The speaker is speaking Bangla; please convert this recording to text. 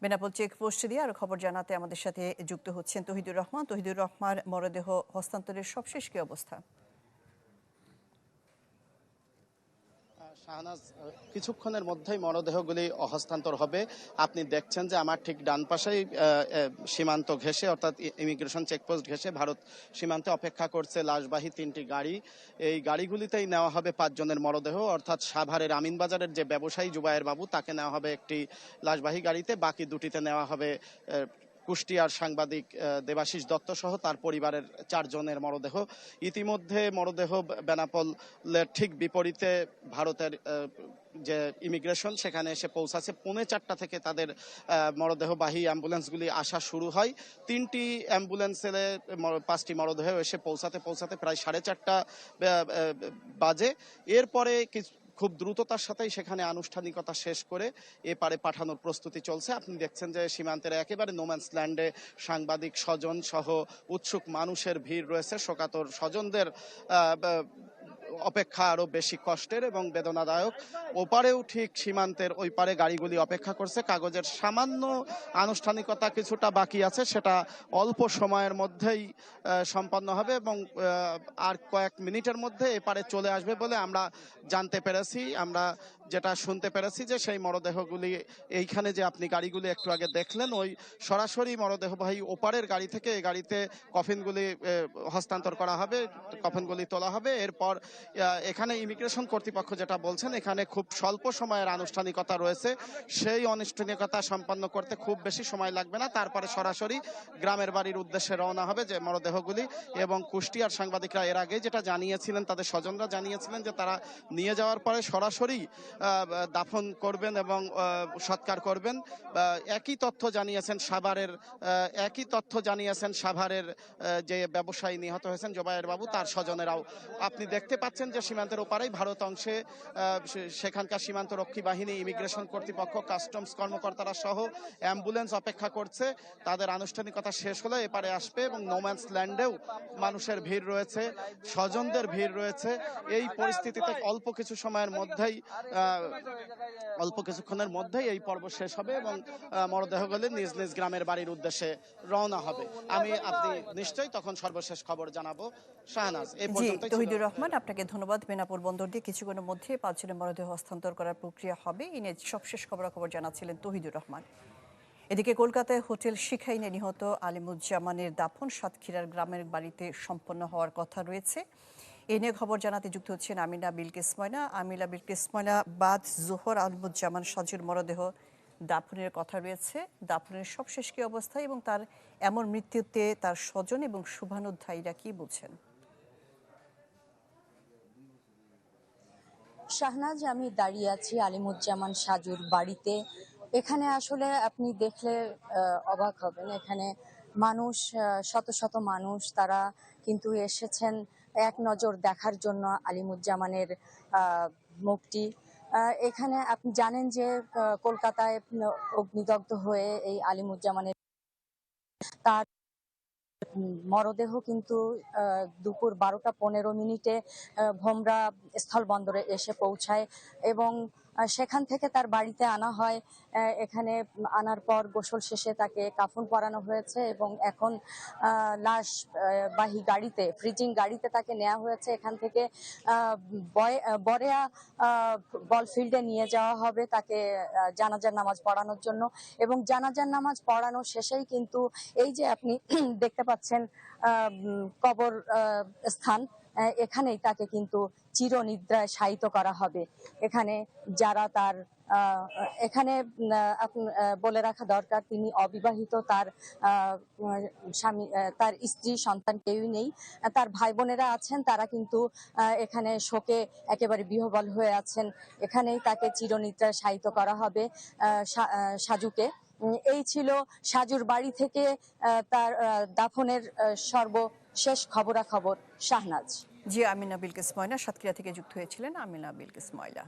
বেনাপোল চেকপোস্ট দিয়ে আরো খবর জানাতে আমাদের সাথে যুক্ত হচ্ছেন তহিদুর রহমান। তহিদুর রহমান, মরদেহ হস্তান্তরের সবশেষ কি অবস্থা? শাহনাজ, কিছুক্ষণের মধ্যেই মরদেহগুলি হস্তান্তর হবে। আপনি দেখছেন যে আমার ঠিক ডান পাশেই সীমান্ত ঘেঁষে অর্থাৎ ইমিগ্রেশন চেকপোস্ট ঘেঁষে ভারত সীমান্তে অপেক্ষা করছে লাশবাহী 3টি গাড়ি। এই গাড়িগুলিতেই নেওয়া হবে 5 জনের মরদেহ, অর্থাৎ সাভারের আমিনবাজারের যে ব্যবসায়ী জুবায়ের বাবু তাকে নেওয়া হবে একটি লাশবাহী গাড়িতে, বাকি দুটিতে নেওয়া হবে কুষ্টিয়ার সাংবাদিক দেবাশিস দত্ত সহ তার পরিবারের 4 জনের মরদেহ। ইতিমধ্যে মরদেহ বেনাপোলের ঠিক বিপরীতে ভারতের যে ইমিগ্রেশন সেখানে এসে পৌঁছাচ্ছে। 3:45 থেকে তাদের মরদেহবাহী অ্যাম্বুলেন্সগুলি আসা শুরু হয়। 3টি অ্যাম্বুলেন্সে 5টি মরদেহ এসে পৌঁছাতে প্রায় 4:30 বাজে। এরপরে খুব দ্রুততার সাথেই সেখানে আনুষ্ঠানিকতা শেষ করে এপারে পাঠানোর প্রস্তুতি চলছে। আপনি দেখছেন যে সীমান্তের একেবারে নোম্যান্স ল্যান্ডে সাংবাদিক, স্বজন সহ উৎসুক মানুষের ভিড় রয়েছে। শোকাতুর স্বজনদের অপেক্ষা আরো বেশি কষ্টের এবং বেদনাদায়ক। ওপারেও ঠিক সীমান্তের ওই পারে গাড়িগুলি অপেক্ষা করছে। কাগজের সামান্য আনুষ্ঠানিকতা কিছুটা বাকি আছে, সেটা অল্প সময়ের মধ্যেই সম্পন্ন হবে এবং আর কয়েক মিনিটের মধ্যে এপারে চলে আসবে বলে আমরা জানতে পেরেছি। আমরা যেটা শুনতে পেরেছি যে সেই মরদেহগুলি এইখানে যে আপনি গাড়িগুলি একটু আগে দেখলেন, ওই সরাসরি মরদেহবাহী ওপারের গাড়ি থেকে এই গাড়িতে কফিনগুলি হস্তান্তর করা হবে, কফিনগুলি তোলা হবে। এরপর এখানে ইমিগ্রেশন কর্তৃপক্ষ যেটা বলছেন, এখানে খুব স্বল্প সময়ের আনুষ্ঠানিকতা রয়েছে। সেই আনুষ্ঠানিকতা সম্পন্ন করতে খুব বেশি সময় লাগবে না। তারপরে সরাসরি গ্রামের বাড়ির উদ্দেশ্যে রওনা হবে যে মরদেহগুলি। এবং কুষ্টিয়ার সাংবাদিকরা এর আগে যেটা জানিয়েছিলেন, তাদের স্বজনরা জানিয়েছিলেন যে তারা নিয়ে যাওয়ার পরে সরাসরি দাফন করবেন এবং সৎকার করবেন। একই তথ্য জানিয়েছেন সাভারের যে ব্যবসায়ী নিহত হয়েছেন জুবায়ের বাবু, তার স্বজনেরাও। আপনি দেখতে পাচ্ছেন যে সীমান্তের ওপারেই ভারত অংশে সেখানকার সীমান্ত রক্ষী বাহিনী, ইমিগ্রেশন কর্তৃপক্ষ, কাস্টমস কর্মকর্তারা সহ অ্যাম্বুলেন্স অপেক্ষা করছে। তাদের আনুষ্ঠানিকতা শেষ হলে এপারে আসবে এবং নোম্যান্স ল্যান্ডেও মানুষের ভিড় রয়েছে, স্বজনদের ভিড় রয়েছে। এই পরিস্থিতিতে অল্প কিছুক্ষণের মধ্যেই এই পর্ব শেষ হবে এবং মরদেহগুলি নিজ নিজ গ্রামের বাড়ির উদ্দেশ্যে রওনা হবে। আপনি নিশ্চয়ই তখন সর্বশেষ খবর জানাবো। শাহনাজ, এই পর্যন্ত। তহিদুর রহমান, আপনাকে ধন্যবাদ। বেনাপোল বন্দর দিয়ে কিছুক্ষণের মধ্যে 5 জনের মরদেহ হস্তান্তর করার প্রক্রিয়া হবে। এই নিয়ে সবশেষ খবরাখবর জানাচ্ছিলেন তহিদুর রহমান। এদিকে কলকাতায় হোটেল শিখাইনে নিহত আলিমুজ্জামানের দাফন সাতক্ষীরার গ্রামের বাড়িতে সম্পন্ন হওয়ার কথা রয়েছে। এ নিয়ে খবর জানাতে যুক্ত হচ্ছেন আমিনা বিলকিস ময়না। আমিনা বিলকিস ময়না, বাদ জোহর আলিমুজ্জামান সাজুর মরদেহ দাফনের কথা রয়েছে। দাফনের সবশেষ কি অবস্থা এবং তার এমন মৃত্যুতে তার স্বজন এবং শুভানুধ্যায়ীরা কি বলছেন? শাহনাজ, আমি দাঁড়িয়ে আছি আলিমুজ্জামান সাজুর বাড়িতে। এখানে আসলে আপনি দেখলে অবাক হবেন। এখানে মানুষ, শত শত মানুষ, তারা কিন্তু এসেছেন এক নজর দেখার জন্য আলিমুজ্জামানের মুখটি। এখানে আপনি জানেন যে কলকাতায় অগ্নিদগ্ধ হয়ে এই আলিমুজ্জামানের তার মরদেহ কিন্তু দুপুর 12টা 15 মিনিটে ভোমরা স্থলবন্দরে এসে পৌঁছায় এবং সেখান থেকে তার বাড়িতে আনা হয়। এখানে আনার পর গোসল শেষে তাকে কাফন পরানো হয়েছে এবং এখন লাশবাহী গাড়িতে, ফ্রিজিং গাড়িতে তাকে নেওয়া হয়েছে। এখান থেকে বরেয়া বলফিল্ডে নিয়ে যাওয়া হবে তাকে জানাজার নামাজ পড়ানোর জন্য। এবং জানাজার নামাজ পড়ানো শেষেই কিন্তু এই যে আপনি দেখতে পাচ্ছেন কবর স্থান, এখানেই তাকে কিন্তু চিরনিদ্রায় শায়িত করা হবে। এখানে যারা তার এখানে বলে রাখা দরকার, তিনি অবিবাহিত, তার স্বামী, তার স্ত্রী, সন্তান কেউই নেই। তার ভাই বোনেরা আছেন, তারা কিন্তু এখানে শোকে একেবারে বিহ্বল হয়ে আছেন। এখানেই তাকে চিরনিদ্রায় শায়িত করা হবে সাজুকে। এই ছিল সাজুর বাড়ি থেকে তার দাফনের সর্বশেষ খবরাখবর। শাহনাজ। জি, আমিনা বিলকিস ময়না সাতক্ষীরা থেকে যুক্ত হয়েছিলেন। আমিনা বিলকিস ময়না।